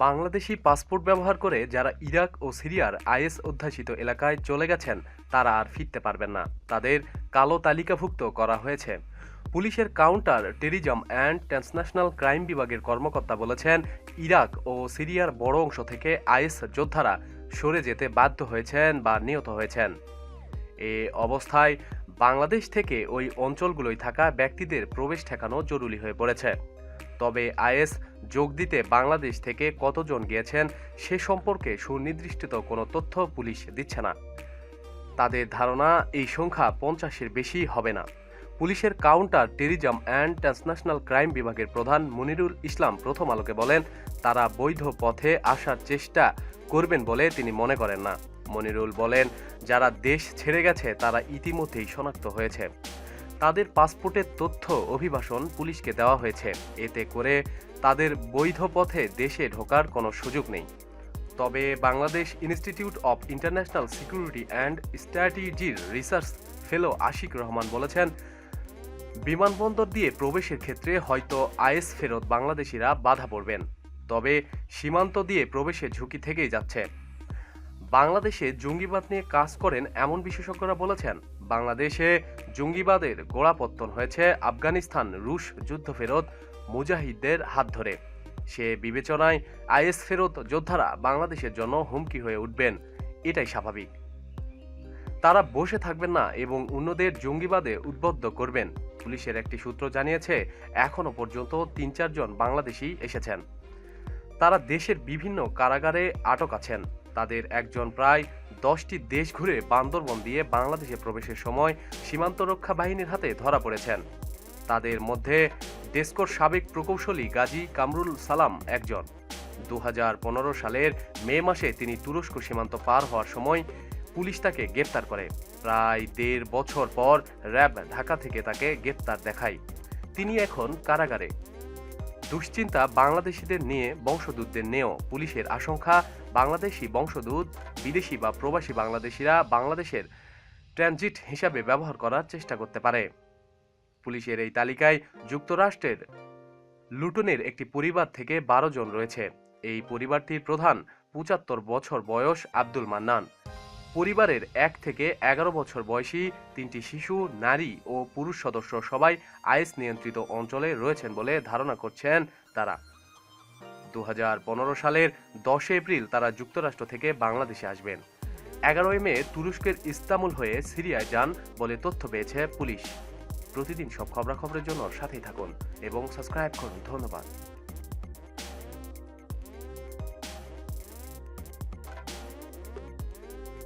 Bangladeshi passport ব্যবহার করে যারা ইরাক ও সিরিয়ার আইএস অধ্যাসিত এলাকায় চলে গেছেন তারা আর ফিরতে পারবেন না। তাদের কালো তালিকাভুক্ত করা হয়েছে। পুলিশের counter terrorism and transnational crime বিভাগের কর্মকর্তা বলেছেন, ইরাক ও সিরিয়ার বড় অংশ থেকে আইএস যোদ্ধারা সরে যেতে বাধ্য হয়েছেন বা নিহত হয়েছেন। এ অবস্থায় বাংলাদেশ থেকে ওই অঞ্চলগুলোয় থাকা ব্যক্তিদের প্রবেশ ঠেকানো জরুরি হয়ে পড়েছে। তবে আইএস যোগ দিতে বাংলাদেশ থেকে কতজন গিয়েছেন সে সম্পর্কে সুনির্দিষ্ট কোনো তথ্য পুলিশ দিচ্ছে না। তাদের ধারণা এই সংখ্যা 50-এর বেশি হবে না। পুলিশের counter terrorism and transnational crime বিভাগের প্রধান মনিরুল ইসলাম প্রথম আলোকে বলেন, তারা বৈধ পথে আসার চেষ্টা করবেন বলে তিনি মনে করেন না। মনিরুল বলেন, যারা দেশ ছেড়ে গেছে তারা ইতিমধ্যেই শনাক্ত হয়েছে। তাদের পাসপোর্টের তথ্য অভিবাসন পুলিশকে দেওয়া হয়েছে। এতে করে তাদের বৈধ পথে দেশে ঢোকার কোনো সুযোগ নেই। তবে Bangladesh institute of international security and স্ট্র্যাটেজির রিসার্চ ফেলো আশিক রহমান বলেছেন, বিমানবন্দর দিয়ে প্রবেশের ক্ষেত্রে হয়তো আইএস ফেরত বাংলাদেশিরা বাধা পড়বেন, তবে সীমান্ত দিয়ে প্রবেশের ঝুঁকি থেকেই যাচ্ছে। বাংলাদেশে জঙ্গিবাদ নিয়ে কাজ করেন এমন বিশেষজ্ঞরা বলেছেন, বাংলাদেশে জঙ্গিবাদের গোড়াপত্তন হয়েছে আফগানিস্তান রুশ যুদ্ধফেরত মুজাহিদদের হাত ধরে। সে বিবেচনায় আইএস ফেরত যোদ্ধারা বাংলাদেশের জন্য হুমকি হয়ে উঠবেন, এটাই স্বাভাবিক। তারা বসে থাকবেন না এবং অন্যদের জঙ্গিবাদে উদ্বুদ্ধ করবেন। পুলিশের একটি সূত্র জানিয়েছে, এখনো পর্যন্ত 3-4 জন বাংলাদেশি এসেছেন। তারা দেশের বিভিন্ন কারাগারে আটক আছেন। তাদের একজন প্রায় 10টি দেশ ঘুরে বান্দরবন দিয়ে বাংলাদেশে প্রবেশের সময় সীমান্ত রক্ষা বাহিনীর হাতে ধরা পড়েছেন। তাদের মধ্যে ডেস্কোর সাবেক প্রকৌশলী গাজী কামরুল সালাম একজন। 2015 সালের মে মাসে তিনি তুরস্ক সীমান্ত পার হওয়ার সময় পুলিশ তাকে গ্রেপ্তার করে। প্রায় 1.5 বছর পর র্যাব ঢাকা থেকে তাকে গ্রেপ্তার দেখায়। তিনি এখন কারাগারে। দুশ্চিন্তা বাংলাদেশিদের নিয়ে বংশদূতদের নিয়েও। পুলিশের আশঙ্কা, বাংলাদেশি বংশদূত বিদেশি বা প্রবাসী বাংলাদেশিরা বাংলাদেশের ট্রানজিট হিসাবে ব্যবহার করার চেষ্টা করতে পারে। পুলিশের এই তালিকায় যুক্তরাষ্ট্রের লুটনের একটি পরিবার থেকে 12 জন রয়েছে। এই পরিবারটির প্রধান 75 বছর বয়স আব্দুল মান্নান। পরিবারের 1 থেকে 11 বছর বয়সী 3টি শিশু, নারী ও পুরুষ সদস্য সবাই আইএস নিয়ন্ত্রিত অঞ্চলে রয়েছেন বলে ধারণা করছেন তারা। 2015 সালের 10 এপ্রিল তারা যুক্তরাষ্ট্র থেকে বাংলাদেশে আসবেন। 11 মে তুরস্কের ইস্তাম্বুল হয়ে সিরিয়ায় যান বলে তথ্য পেয়েছে পুলিশ। প্রতিদিন সব খবরাখবরের জন্য সাথেই থাকুন এবং সাবস্ক্রাইব করুন। ধন্যবাদ।